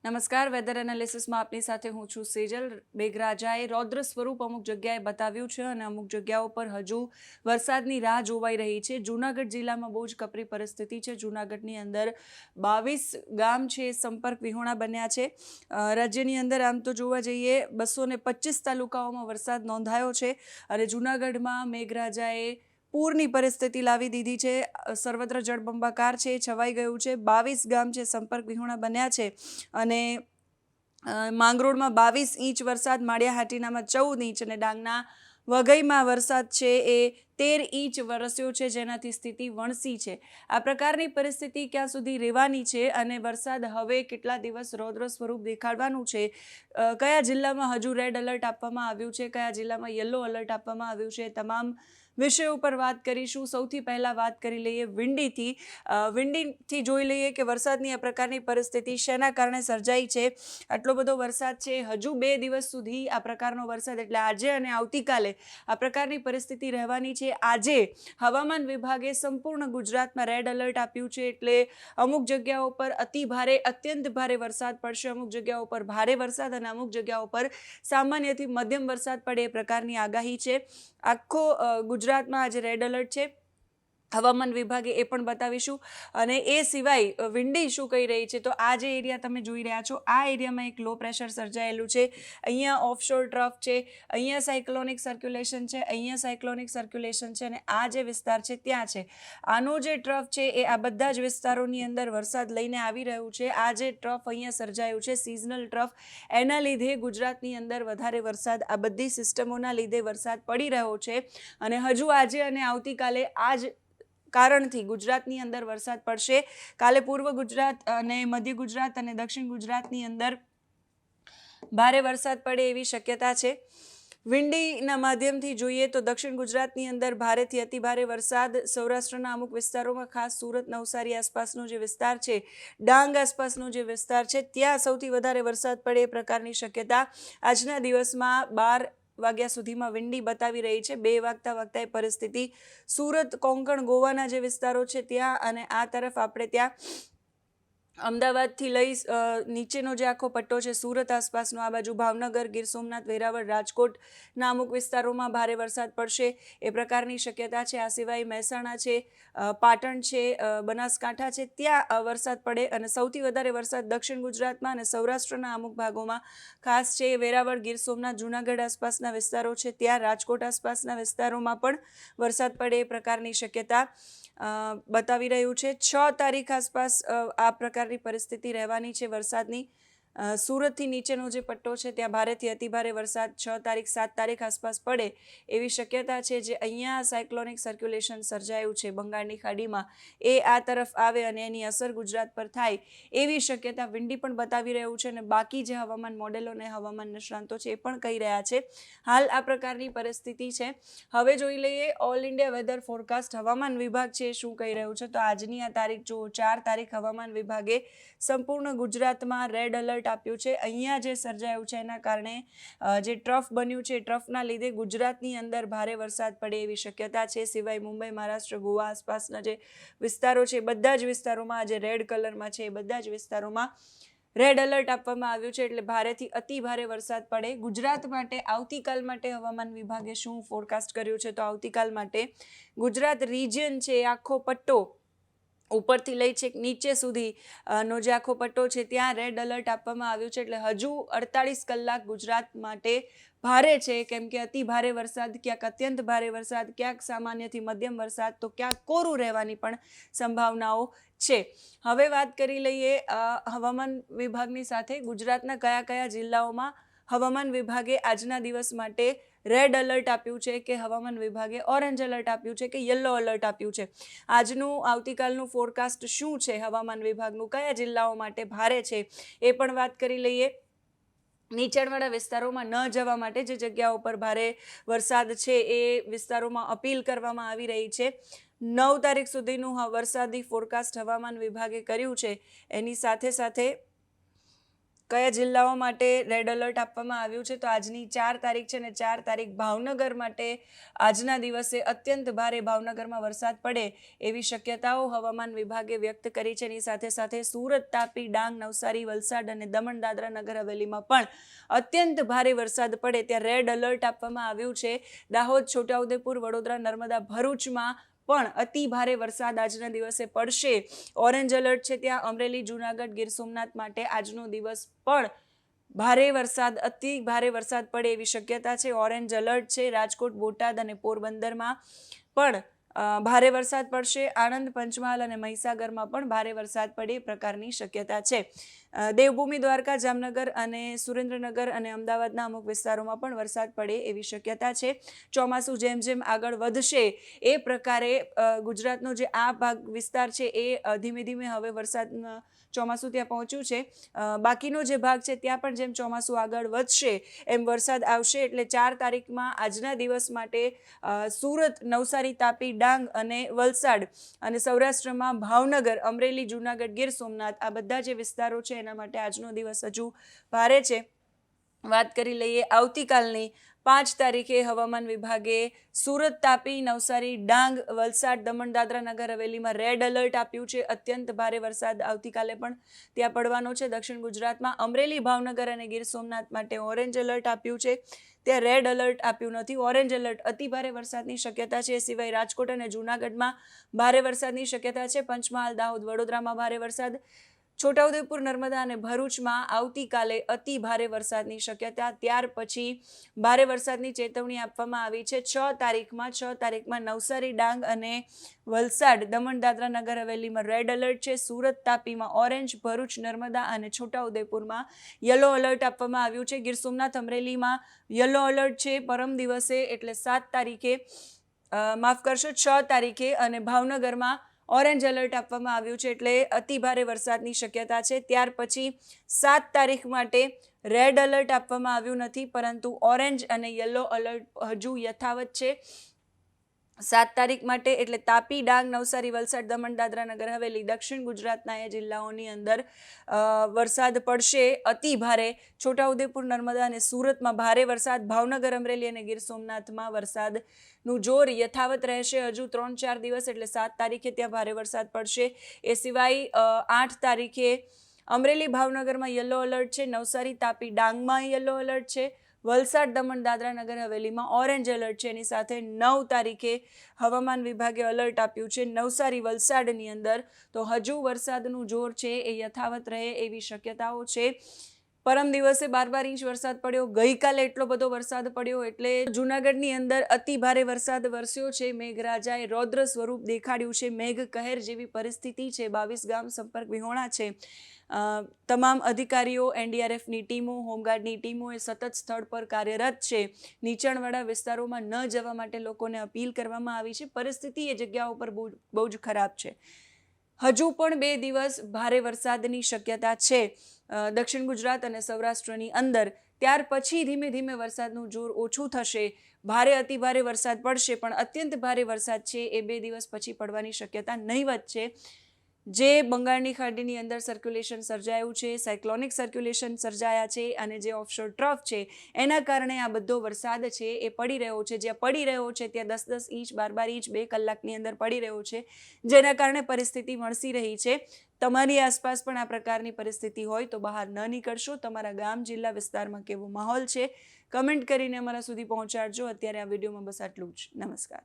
નમસ્કાર. વેધર એનાલિસિસમાં આપની સાથે હું છું સેજલ. મેઘરાજાએ રૌદ્ર સ્વરૂપ અમુક જગ્યાએ બતાવ્યું છે અને અમુક જગ્યાઓ પર હજુ વરસાદની રાહ જોવાઈ રહી છે. જૂનાગઢ જિલ્લામાં બહુ જ કપરી પરિસ્થિતિ છે. જૂનાગઢની અંદર 22 ગામ છે સંપર્ક વિહોણા બન્યા છે. રાજ્યની અંદર આમ તો જોવા જઈએ 225 તાલુકાઓમાં વરસાદ નોંધાયો છે અને જૂનાગઢમાં મેઘરાજાએ પૂરની પરિસ્થિતિ લાવી દીધી છે. સર્વત્ર જળબંબાકાર છે, છવાઈ ગયું છે. 22 ગામ છે સંપર્ક વિહોણા બન્યા છે અને માંગરોળમાં 22 ઇંચ વરસાદ, માળિયાહાટીનામાં 14 ઇંચ અને ડાંગના વઘઈમાં વરસાદ છે એ 13 ઇંચ વરસ્યો છે, જેનાથી સ્થિતિ વણસી છે. આ પ્રકારની પરિસ્થિતિ ક્યાં સુધી રહેવાની છે અને વરસાદ હવે કેટલા દિવસ રૌદ્ર સ્વરૂપ દેખાડવાનું છે, કયા જિલ્લામાં હજુ રેડ એલર્ટ આપવામાં આવ્યું છે, કયા જિલ્લામાં યલો એલર્ટ આપવામાં આવ્યું છે, તમામ વિષયો ઉપર વાત કરીશું. સૌથી પહેલા વાત કરી લઈએ વિંડીથી. વિંડીથી જોઈ લઈએ કે વરસાદની આ પ્રકારની પરિસ્થિતિ શેના કારણે સર્જાઈ છે. આટલો બધો વરસાદ છે, હજુ 2 દિવસ સુધી આ પ્રકારનો વરસાદ, એટલે આજે અને આવતીકાલે આ પ્રકારની પરિસ્થિતિ રહેવાની છે. આજે હવામાન વિભાગે સંપૂર્ણ ગુજરાતમાં રેડ એલર્ટ આપ્યું છે, એટલે અમુક જગ્યાઓ પર અતિ ભારે, અત્યંત ભારે વરસાદ પડશે, અમુક જગ્યાઓ પર ભારે વરસાદ અને અમુક જગ્યાઓ પર સામાન્યથી મધ્યમ વરસાદ પડે એ પ્રકારની આગાહી છે. આખો ગુજરાતમાં આજે રેડ એલર્ટ છે. હવામાન વિભાગે એ પણ બતાવીશું અને એ સિવાય વિંડી શું કહી રહી છે. તો આ જે એરિયા તમે જોઈ રહ્યા છો, આ એરિયામાં એક લો પ્રેશર સર્જાયેલું છે. અહીંયા ઓફશોર ટ્રફ છે, અહીંયા સાયક્લોનિક સર્ક્યુલેશન છે, અહીંયા સાયક્લોનિક સર્ક્યુલેશન છે અને આ જે વિસ્તાર છે ત્યાં છે. આનો જે ટ્રફ છે એ આ બધા જ વિસ્તારોની અંદર વરસાદ લઈને આવી રહ્યું છે. આ જે ટ્રફ અહીંયા સર્જાયું છે, સિઝનલ ટ્રફ, એના લીધે ગુજરાતની અંદર વધારે વરસાદ, આ બધી સિસ્ટમોના લીધે વરસાદ પડી રહ્યો છે અને હજુ આજે અને આવતીકાલે આ જ કારણથી ગુજરાતની અંદર વરસાદ પડશે. કાલે પૂર્વ ગુજરાત અને મધ્ય ગુજરાત અને દક્ષિણ ગુજરાતની અંદર ભારે વરસાદ પડે એવી શક્યતા છે. વિંડીના માધ્યમથી જોઈએ તો દક્ષિણ ગુજરાતની અંદર ભારેથી અતિ ભારે વરસાદ, સૌરાષ્ટ્રના અમુક વિસ્તારોમાં, ખાસ સુરત, નવસારી આસપાસનો જે વિસ્તાર છે, ડાંગ આસપાસનો જે વિસ્તાર છે, ત્યાં સૌથી વધારે વરસાદ પડે એ પ્રકારની શક્યતા આજના દિવસમાં 12 વાગ્યા સુધીમાં વિંડી બતાવી રહી છે. 2 વાગતા એ પરિસ્થિતિ સુરત, કોંકણ, ગોવાના જે વિસ્તારો છે ત્યાં અને આ તરફ આપણે ત્યાં અમદાવાદથી લઈ નીચેનો જે આખો પટ્ટો છે, સુરત આસપાસનો, આ બાજુ ભાવનગર, ગીર સોમનાથ, વેરાવળ, રાજકોટના અમુક વિસ્તારોમાં ભારે વરસાદ પડશે એ પ્રકારની શક્યતા છે. આ સિવાય મહેસાણા છે, પાટણ છે, બનાસકાંઠા છે, ત્યાં વરસાદ પડે અને સૌથી વધારે વરસાદ દક્ષિણ ગુજરાતમાં અને સૌરાષ્ટ્રના અમુક ભાગોમાં ખાસ છે. વેરાવળ, ગીર સોમનાથ, જૂનાગઢ આસપાસના વિસ્તારો છે ત્યાં, રાજકોટ આસપાસના વિસ્તારોમાં પણ વરસાદ પડે એ પ્રકારની શક્યતા બતાવી રહ્યું છે. 6 તારીખ આસપાસ આ પ્રકારની પરિસ્થિતિ રહેવાની છે વરસાદની. સુરતથી નીચેનો જે પટ્ટો છે ત્યાં ભારેથી અતિ ભારે વરસાદ 6 તારીખ 7 તારીખ આસપાસ પડે એવી શક્યતા છે. જે અહીંયા સાયક્લોનિક સર્ક્યુલેશન સર્જાયું છે બંગાળની ખાડીમાં, એ આ તરફ આવે અને એની અસર ગુજરાત પર થાય એવી શક્યતા વિંડી પણ બતાવી રહ્યું છે અને બાકી જે હવામાન મોડેલો અને હવામાન નિષ્ણાંતો છે એ પણ કહી રહ્યા છે. હાલ આ પ્રકારની પરિસ્થિતિ છે. હવે જોઈ લઈએ ઓલ ઇન્ડિયા વેધર ફોરકાસ્ટ. હવામાન વિભાગ છે શું કહી રહ્યું છે. તો આજની આ તારીખ જો 4 તારીખ હવામાન વિભાગે સંપૂર્ણ ગુજરાતમાં રેડ એલર્ટ આપ્યું છે. અહીંયા જે સર્જાયું છે એના કારણે જે ટ્રફ બન્યું છે, ટ્રફના લીધે ગુજરાતની અંદર ભારે વરસાદ પડે એવી શક્યતા છે. સિવાય મુંબઈ, મહારાષ્ટ્ર, ગોવા આસપાસના જે વિસ્તારો છે, બધા જ વિસ્તારોમાં આજે રેડ કલરમાં છે, એ બધા જ વિસ્તારોમાં રેડ એલર્ટ આપવામાં આવ્યું છે, એટલે ભારેથી અતિ ભારે વરસાદ પડે. ગુજરાત માટે આવતીકાલ માટે હવામાન વિભાગે શું ફોરકાસ્ટ કર્યું છે. તો આવતીકાલ માટે ગુજરાત રિજિયન છે, આખો પટ્ટો ઉપરથી લઈ છેક નીચે સુધી નો જે આખો પટ્ટો છે ત્યાં રેડ એલર્ટ આપવામાં આવ્યું છે. એટલે હજુ 48 કલાક ગુજરાત માટે ભારે છે, કેમ કે અતિ ભારે વરસાદ, ક્યાંક અત્યંત ભારે વરસાદ, ક્યાંક સામાન્યથી મધ્યમ વરસાદ, તો ક્યાંક કોરું રહેવાની પણ સંભાવનાઓ છે. હવે વાત કરી લઈએ હવામાન વિભાગની સાથે ગુજરાતના કયા કયા જિલ્લાઓમાં હવામાન વિભાગે આજના દિવસ માટે રેડ એલર્ટ આપ્યું છે, કે હવામાન વિભાગે ઓરેન્જ એલર્ટ આપ્યું છે, કે યલો એલર્ટ આપ્યું છે. આજનું આવતીકાલનું ફોરકાસ્ટ શું છે હવામાન વિભાગનું, કયા જિલ્લાઓ માટે ભારે છે એ પણ વાત કરી લઈએ. નીચાણવાળા વિસ્તારોમાં ન જવા માટે જે જગ્યાઓ પર ભારે વરસાદ છે એ વિસ્તારોમાં અપીલ કરવામાં આવી રહી છે. 9 તારીખ સુધીનું વરસાદી ફોરકાસ્ટ હવામાન વિભાગે કર્યું છે. એની સાથે સાથે કયા જિલ્લાઓ માટે રેડ એલર્ટ આપવામાં આવ્યું છે? તો આજની 4 તારીખ છે ને 4 તારીખ ભાવનગર માટે આજના દિવસે અત્યંત ભારે ભાવનગરમાં વરસાદ પડે એવી શક્યતાઓ હવામાન વિભાગે વ્યક્ત કરી છે. એની સાથે સાથે સુરત, તાપી, ડાંગ, નવસારી, વલસાડ અને દમણ, દાદરા, નગર હવેલીમાં પણ અત્યંત ભારે વરસાદ પડે ત્યાં રેડ એલર્ટ આપવામાં આવ્યું છે. દાહોદ, છોટાઉદેપુર, વડોદરા, નર્મદા, ભરૂચમાં પણ અતિ ભારે વરસાદ આજના દિવસે પડશે. ઓરેન્જ એલર્ટ છે ત્યાં અમરેલી, જૂનાગઢ, ગીર સોમનાથ માટે આજનો દિવસ પણ ભારે વરસાદ, અતિ ભારે વરસાદ પડે એવી શક્યતા છે. ઓરેન્જ એલર્ટ છે રાજકોટ, બોટાદ અને પોરબંદરમાં પણ ભારે વરસાદ પડશે. આણંદ, પંચમહાલ અને મહીસાગરમાં પણ ભારે વરસાદ પડે એ પ્રકારની શક્યતા છે. દેવભૂમિ, દ્વારકા, જામનગર અને સુરેન્દ્રનગર અને અમદાવાદના અમુક વિસ્તારોમાં પણ વરસાદ પડે એવી શક્યતા છે. ચોમાસું જેમ જેમ આગળ વધશે એ પ્રકારે ગુજરાતનો જે આ ભાગ વિસ્તાર છે એ ધીમે ધીમે હવે વરસાદના ચોમાસું ત્યાં પહોંચ્યું છે. બાકીનો જે ભાગ છે ત્યાં પણ જેમ ચોમાસું આગળ વધશે એમ વરસાદ આવશે. એટલે 4 તારીખમાં આજના દિવસ માટે સુરત, નવસારી, તાપી, ડાંગ અને વલસાડ અને સૌરાષ્ટ્રમાં ભાવનગર, અમરેલી, જૂનાગઢ, ગીર સોમનાથ આ બધા જે વિસ્તારો છે એના માટે આજનો દિવસ હજુ ભારે છે. વાત કરી લઈએ આવતીકાલની 5 તારીખે હવામાન વિભાગે સુરત, તાપી, નવસારી, ડાંગ, વલસાડ, દમણ, દાદરા, નગર હવેલીમાં રેડ એલર્ટ આપ્યું છે. અત્યંત ભારે વરસાદ આવતીકાલે પણ ત્યાં પડવાનો છે. દક્ષિણ ગુજરાતમાં અમરેલી, ભાવનગર અને ગીર સોમનાથ માટે ઓરેન્જ એલર્ટ આપ્યું છે. ત્યાં રેડ એલર્ટ આપ્યું નથી. ઓરેન્જ એલર્ટ અતિ ભારે વરસાદની શક્યતા છે. એ સિવાય રાજકોટ અને જૂનાગઢમાં ભારે વરસાદની શક્યતા છે. પંચમહાલ, દાહોદ, વડોદરામાં ભારે વરસાદ. છોટાઉદેપુર, નર્મદા અને ભરૂચમાં આવતીકાલે અતિ ભારે વરસાદની શક્યતા. ત્યાર પછી ભારે વરસાદની ચેતવણી આપવામાં આવી છે 6 તારીખમાં નવસારી, ડાંગ અને વલસાડ, દમણ, દાદરા, નગર હવેલીમાં રેડ એલર્ટ છે. સુરત, તાપીમાં ઓરેન્જ, ભરૂચ, નર્મદા અને છોટાઉદેપુરમાં યલો એલર્ટ આપવામાં આવ્યું છે. ગીર સોમનાથ, અમરેલીમાં યલો એલર્ટ છે પરમ દિવસે એટલે 7 તારીખે 6 તારીખે અને ભાવનગરમાં ઓરેન્જ એલર્ટ આપવામાં આવ્યું છે એટલે અતિ ભારે વરસાદની શક્યતા છે. ત્યાર પછી 7 તારીખ માટે રેડ એલર્ટ આપવામાં આવ્યું નથી પરંતુ ઓરેન્જ અને યલો એલર્ટ હજુ યથાવત છે. 7 તારીખ માટે એટલે તાપી, ડાંગ, નવસારી, વલસાડ, દમણ, દાદરા, નગર હવેલી, દક્ષિણ ગુજરાતના એ જિલ્લાઓની અંદર વરસાદ પડશે અતિ ભારે. છોટાઉદેપુર, નર્મદા અને સુરતમાં ભારે વરસાદ. ભાવનગર, અમરેલી અને ગીર સોમનાથમાં વરસાદનું જોર યથાવત રહેશે હજુ 3-4 દિવસ એટલે 7 તારીખે ત્યાં ભારે વરસાદ પડશે. એ સિવાય 8 તારીખે અમરેલી, ભાવનગરમાં યલો એલર્ટ છે. નવસારી, તાપી, ડાંગમાં યલો એલર્ટ છે. વલસાડ, દમણ, દાદરા, નગર હવેલીમાં ઓરેન્જ એલર્ટ છે. એની સાથે 9 તારીખે હવામાન વિભાગે એલર્ટ આપ્યું છે નવસારી, વલસાડની અંદર. તો હજુ વરસાદનું જોર છે એ યથાવત રહે એવી શક્યતાઓ છે. પરમ દિવસે 12 ઇંચ વરસાદ પડ્યો. ગઈકાલે એટલો બધો વરસાદ પડ્યો એટલે જૂનાગઢની અંદર અતિ ભારે વરસાદ વરસ્યો છે. મેઘરાજાએ રૌદ્ર સ્વરૂપ દેખાડ્યું છે. મેઘ કહેર જેવી પરિસ્થિતિ છે. 22 ગામ સંપર્ક વિહોણા છે. તમામ અધિકારીઓ, એનડીઆરએફની ટીમો, હોમગાર્ડની ટીમો એ સતત સ્થળ પર કાર્યરત છે. નીચાણવાળા વિસ્તારોમાં ન જવા માટે લોકોને અપીલ કરવામાં આવી છે. પરિસ્થિતિ એ જગ્યાઓ પર બહુ જ ખરાબ છે. હજુ પણ 2 દિવસ ભારે વરસાદની શક્યતા છે દક્ષિણ ગુજરાત અને સૌરાષ્ટ્રની અંદર. ત્યાર પછી ધીમે ધીમે વરસાદનું જોર ઓછું થશે. ભારે અતિ ભારે વરસાદ પડશે પણ અત્યંત ભારે વરસાદ છે એ 2 દિવસ પછી પડવાની શક્યતા નહીવત છે. જે બંગાળની ખાડીની અંદર સર્ક્યુલેશન સર્જાયું છે, સાયક્લોનિક સર્ક્યુલેશન સર્જાયા છે અને જે ઓફશોર ટ્રફ છે એના કારણે આ બધો વરસાદ છે એ પડી રહ્યો છે. જ્યાં પડી રહ્યો છે ત્યાં 10-10 ઇંચ, 12-12 ઇંચ 2 કલાકની અંદર પડી રહ્યો છે, જેના કારણે પરિસ્થિતિ વણસી રહી છે. તમારી આસપાસ પણ આ પ્રકારની પરિસ્થિતિ હોય તો બહાર ન નીકળશો. તમારા ગામ, જિલ્લા, વિસ્તારમાં કેવો માહોલ છે કમેન્ટ કરીને અમારા સુધી પહોંચાડજો. અત્યારે આ વિડીયોમાં બસ આટલું જ. નમસ્કાર.